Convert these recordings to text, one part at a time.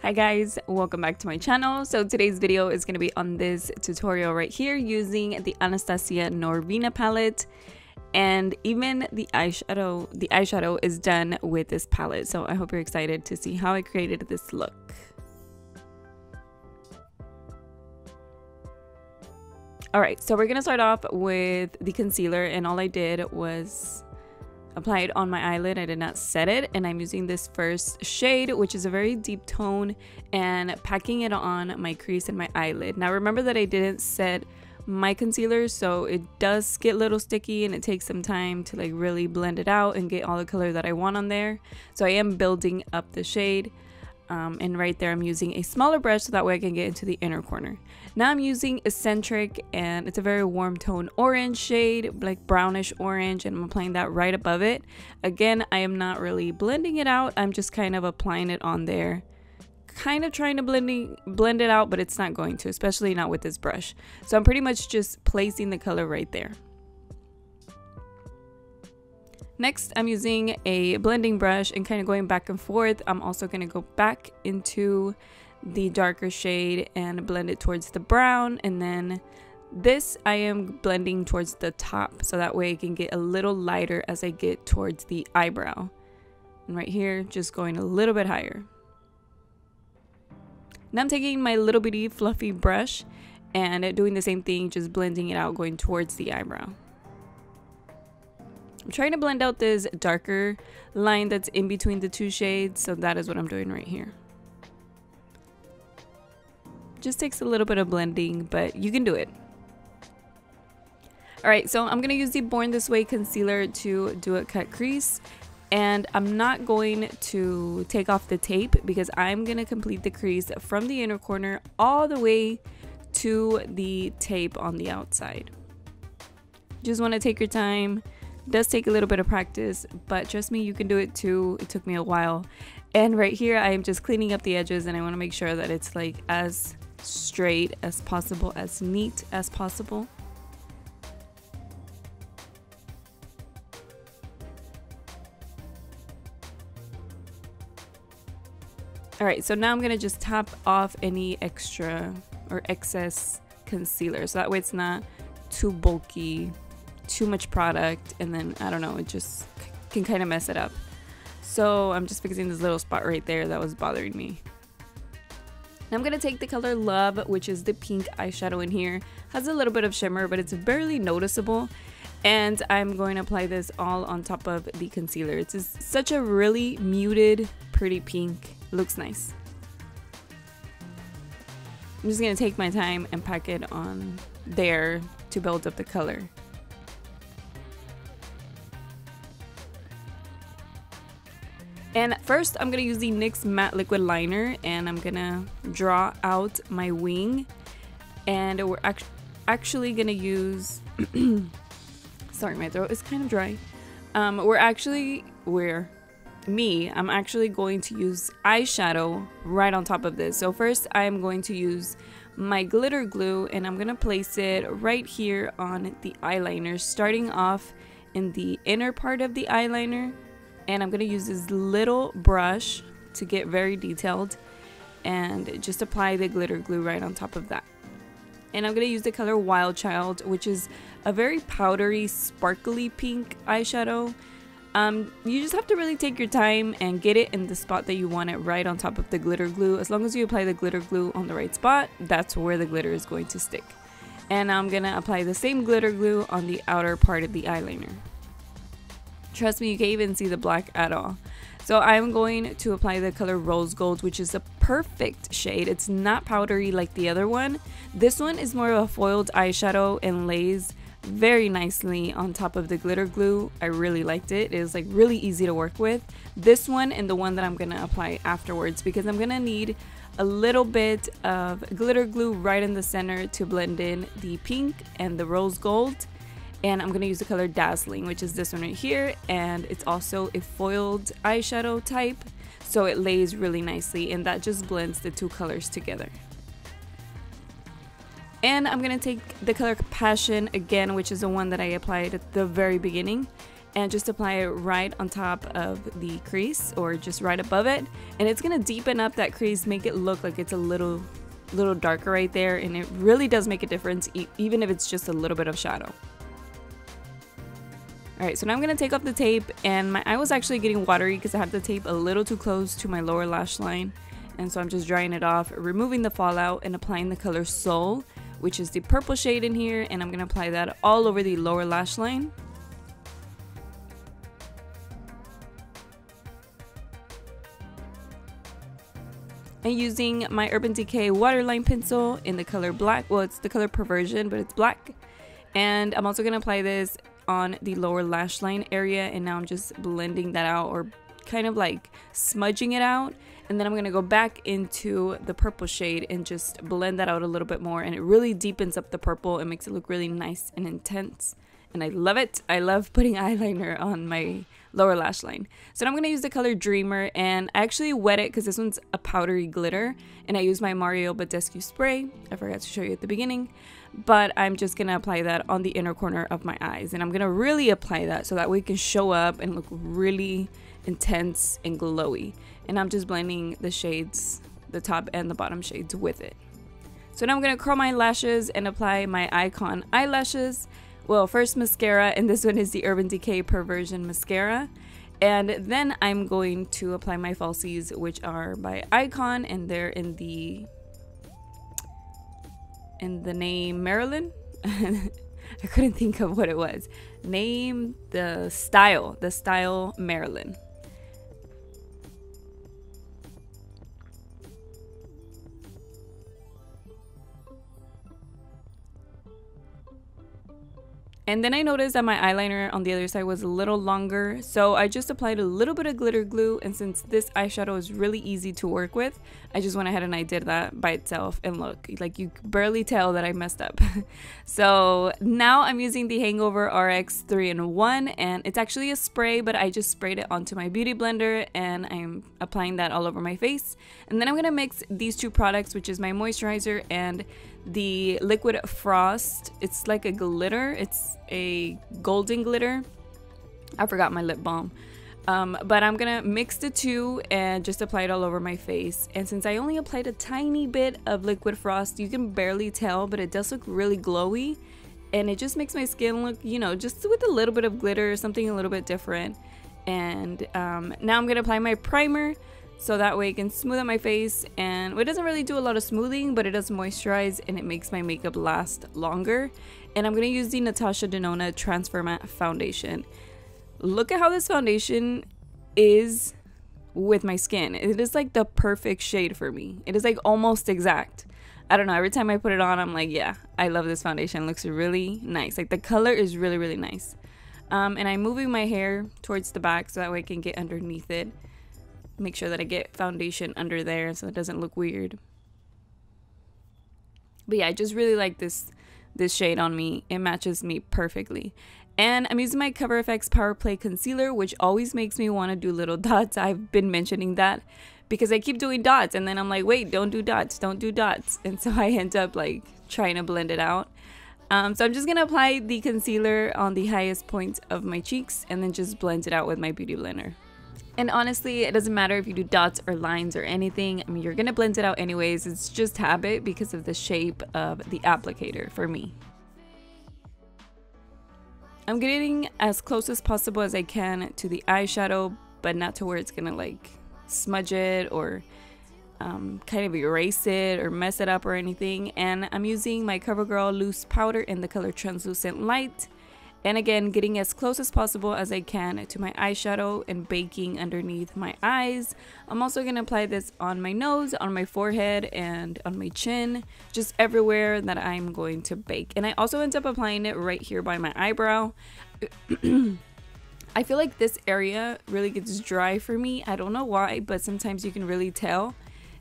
Hi guys, welcome back to my channel. So today's video is going to be on this tutorial right here using the Anastasia Norvina palette, and even the eyeshadow is done with this palette. So I hope you're excited to see how I created this look. Alright, so we're going to start off with the concealer, and all I did was apply it on my eyelid. I did not set it, and I'm using this first shade, which is a very deep tone, and packing it on my crease and my eyelid. Now remember that I didn't set my concealer, so it does get a little sticky and it takes some time to like really blend it out and get all the color that I want on there. So I am building up the shade. And right there I'm using a smaller brush so that way I can get into the inner corner. Now I'm using Eccentric, and it's a very warm tone orange shade, like brownish orange, and I'm applying that right above it. Again, I am not really blending it out, I'm just kind of applying it on there, kind of trying to blend it out, but it's not going to, especially not with this brush. So I'm pretty much just placing the color right there. Next, I'm using a blending brush and kind of going back and forth. I'm also going to go back into the darker shade and blend it towards the brown. And then this I am blending towards the top, so that way it can get a little lighter as I get towards the eyebrow. And right here, just going a little bit higher. Now I'm taking my little bitty fluffy brush and doing the same thing, just blending it out, going towards the eyebrow. I'm trying to blend out this darker line that's in between the two shades, so that is what I'm doing right here. Just takes a little bit of blending, but you can do it. Alright, so I'm going to use the Born This Way concealer to do a cut crease, and I'm not going to take off the tape because I'm going to complete the crease from the inner corner all the way to the tape on the outside. Just want to take your time. It does take a little bit of practice, but trust me, you can do it too. It took me a while. And right here I am just cleaning up the edges, and I want to make sure that it's like as straight as possible, as neat as possible. Alright, so now I'm going to just tap off any extra or excess concealer, so that way it's not too bulky, too much product, and then I don't know, it just can kind of mess it up. So I'm just fixing this little spot right there that was bothering me. Now I'm going to take the color Love, which is the pink eyeshadow in here. Has a little bit of shimmer, but it's barely noticeable. And I'm going to apply this all on top of the concealer. It's just such a really muted, pretty pink. It looks nice. I'm just going to take my time and pack it on there to build up the color. And first I'm going to use the NYX Matte Liquid Liner, and I'm going to draw out my wing. And we're actually going to use... Sorry, my throat is kind of dry. I'm actually going to use eyeshadow right on top of this. So first I'm going to use my glitter glue, and I'm going to place it right here on the eyeliner, starting off in the inner part of the eyeliner. And I'm going to use this little brush to get very detailed and just apply the glitter glue right on top of that. And I'm going to use the color Wild Child, which is a very powdery, sparkly pink eyeshadow. You just have to really take your time and get it in the spot that you want it, right on top of the glitter glue. As long as you apply the glitter glue on the right spot, that's where the glitter is going to stick. And I'm going to apply the same glitter glue on the outer part of the eyeliner. Trust me, you can't even see the black at all. So I'm going to apply the color Rose Gold, which is a perfect shade. It's not powdery like the other one. This one is more of a foiled eyeshadow and lays very nicely on top of the glitter glue. I really liked it. It is like really easy to work with. This one and the one that I'm going to apply afterwards, because I'm going to need a little bit of glitter glue right in the center to blend in the pink and the Rose Gold. And I'm going to use the color Dazzling, which is this one right here. And it's also a foiled eyeshadow type, so it lays really nicely, and that just blends the two colors together. And I'm going to take the color Passion again, which is the one that I applied at the very beginning. and just apply it right on top of the crease, or just right above it, and it's gonna deepen up that crease, make it look like it's a little darker right there, and it really does make a difference even if it's just a little bit of shadow. Alright, so now I'm gonna take off the tape, and my eye was actually getting watery because I had the tape a little too close to my lower lash line, and so I'm just drying it off, removing the fallout, and applying the color Soul, which is the purple shade in here, and I'm gonna apply that all over the lower lash line. And using my Urban Decay waterline pencil in the color black, well, it's the color Perversion, but it's black, and I'm also gonna apply this on the lower lash line area, and now I'm just blending that out, or kind of like smudging it out, and then I'm gonna go back into the purple shade and just blend that out a little bit more, and it really deepens up the purple and makes it look really nice and intense, and I love it. I love putting eyeliner on my lower lash line. So now I'm gonna use the color Dreamer, and I actually wet it because this one's a powdery glitter, and I use my Mario Badescu spray. I forgot to show you at the beginning, but I'm just gonna apply that on the inner corner of my eyes, and I'm gonna really apply that so that way it can show up and look really intense and glowy. And I'm just blending the shades, the top and the bottom shades, with it. So now I'm gonna curl my lashes and apply my iiKonn eyelashes. Well, first mascara, and this one is the Urban Decay Perversion mascara, and then I'm going to apply my Falsies, which are by iiKonn, and they're in the name Marilyn. I couldn't think of what it was. Name, the style Marilyn. And then I noticed that my eyeliner on the other side was a little longer, so I just applied a little bit of glitter glue, and since this eyeshadow is really easy to work with, I just went ahead and I did that by itself, and look, like you can barely tell that I messed up. So now I'm using the Hangover RX 3-in-1, and it's actually a spray, but I just sprayed it onto my beauty blender, and I'm applying that all over my face. And then I'm gonna mix these two products, which is my moisturizer and the Liquid Frost. It's like a glitter, it's a golden glitter. I forgot my lip balm, but I'm gonna mix the two and just apply it all over my face. And since I only applied a tiny bit of Liquid Frost, you can barely tell, but it does look really glowy, and it just makes my skin look, you know, just with a little bit of glitter, something a little bit different. And now I'm gonna apply my primer, so that way it can smooth out my face, and it doesn't really do a lot of smoothing, but it does moisturize, and it makes my makeup last longer. And I'm going to use the Natasha Denona Transfer Matte Foundation. Look at how this foundation is with my skin. It is like the perfect shade for me. It is like almost exact. I don't know, every time I put it on, I'm like, yeah, I love this foundation. It looks really nice. Like the color is really, really nice. And I'm moving my hair towards the back so that way I can get underneath it. Make sure that I get foundation under there so it doesn't look weird. But yeah, I just really like this shade on me. It matches me perfectly. And I'm using my Cover FX Power Play Concealer, which always makes me want to do little dots. I've been mentioning that because I keep doing dots, and then I'm like, wait, don't do dots, don't do dots. And so I end up like trying to blend it out. So I'm just going to apply the concealer on the highest point of my cheeks and then just blend it out with my beauty blender. And honestly, it doesn't matter if you do dots or lines or anything. I mean, you're going to blend it out anyways. It's just habit because of the shape of the applicator for me. I'm getting as close as possible as I can to the eyeshadow, but not to where it's going to like smudge it or kind of erase it or mess it up or anything. And I'm using my CoverGirl loose powder in the color Translucent Light. And again, getting as close as possible as I can to my eyeshadow and baking underneath my eyes. I'm also going to apply this on my nose, on my forehead, and on my chin, just everywhere that I'm going to bake. And I also end up applying it right here by my eyebrow. I feel like this area really gets dry for me. I don't know why, but sometimes you can really tell.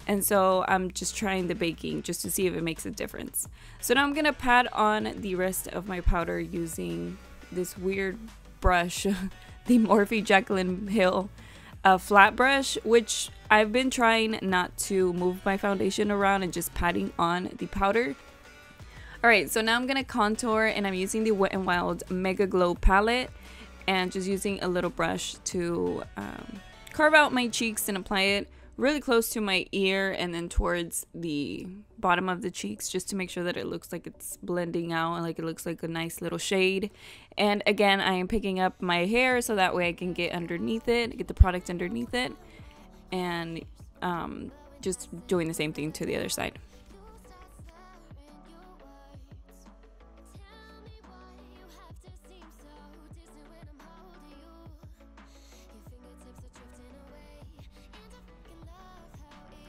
And so I'm just trying the baking just to see if it makes a difference. So now I'm going to pat on the rest of my powder using this weird brush, the Morphe Jaclyn Hill flat brush, which I've been trying not to move my foundation around and just patting on the powder. Alright, so now I'm going to contour, and I'm using the Wet n Wild Mega Glow palette. and just using a little brush to carve out my cheeks and apply it really close to my ear and then towards the bottom of the cheeks, just to make sure that it looks like it's blending out and like it looks like a nice little shade. And again, I am picking up my hair so that way I can get underneath it, get the product underneath it, and just doing the same thing to the other side.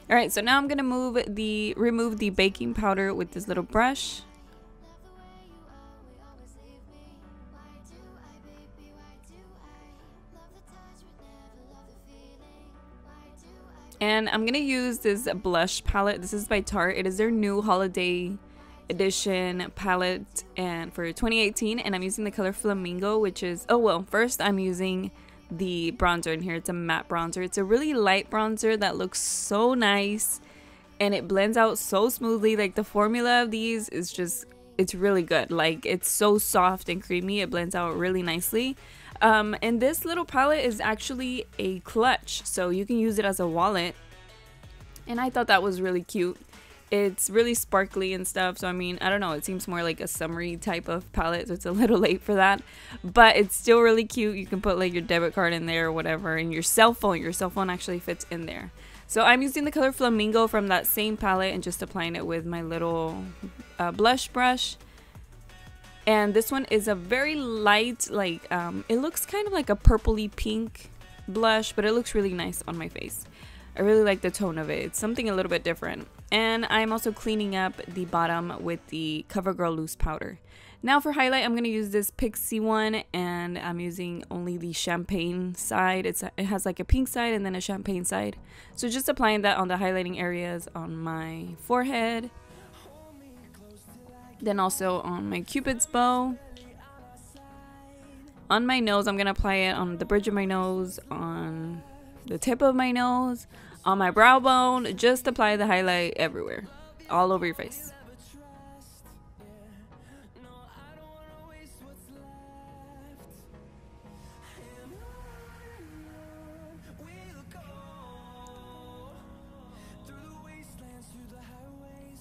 Alright, so now I'm gonna remove the baking powder with this little brush. And I'm gonna use this blush palette. This is by Tarte. It is their new holiday edition palette and for 2018, and I'm using the color Flamingo, which is, oh well, first I'm using the bronzer in here. It's a matte bronzer. It's a really light bronzer that looks so nice and it blends out so smoothly. Like the formula of these is just, it's really good. Like it's so soft and creamy. It blends out really nicely. And this little palette is actually a clutch, so you can use it as a wallet, and I thought that was really cute. It's really sparkly and stuff, so I mean, I don't know, it seems more like a summery type of palette, so it's a little late for that, but it's still really cute. You can put like your debit card in there or whatever, and your cell phone actually fits in there. So I'm using the color Flamingo from that same palette and just applying it with my little blush brush. And this one is a very light, like it looks kind of like a purpley pink blush, but it looks really nice on my face. I really like the tone of it. It's something a little bit different. And I'm also cleaning up the bottom with the CoverGirl loose powder. Now for highlight, I'm going to use this Pixie one, and I'm using only the champagne side. It has like a pink side and then a champagne side. So just applying that on the highlighting areas on my forehead. Then also on my Cupid's bow. On my nose, I'm going to apply it on the bridge of my nose, on the tip of my nose, on my brow bone. Just apply the highlight everywhere, all over your face.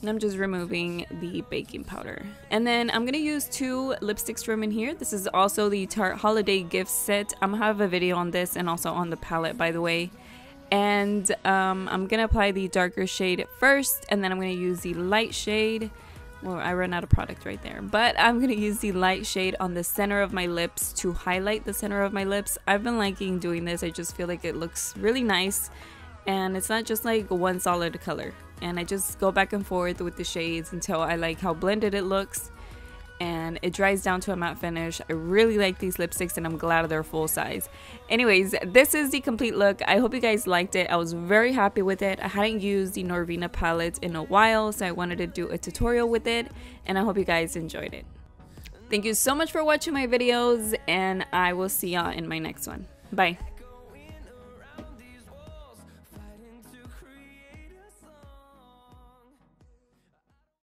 And I'm just removing the baking powder. And then I'm going to use two lipsticks from in here. This is also the Tarte Holiday Gift Set. I'm going to have a video on this and also on the palette, by the way. And I'm going to apply the darker shade first, and then I'm going to use the light shade. Well, I ran out of product right there. But I'm going to use the light shade on the center of my lips to highlight the center of my lips. I've been liking doing this. I just feel like it looks really nice. And it's not just like one solid color. And I just go back and forth with the shades until I like how blended it looks. And it dries down to a matte finish. I really like these lipsticks, and I'm glad they're full size. Anyways, this is the complete look. I hope you guys liked it. I was very happy with it. I hadn't used the Norvina palette in a while, so I wanted to do a tutorial with it. And I hope you guys enjoyed it. Thank you so much for watching my videos, and I will see y'all in my next one. Bye.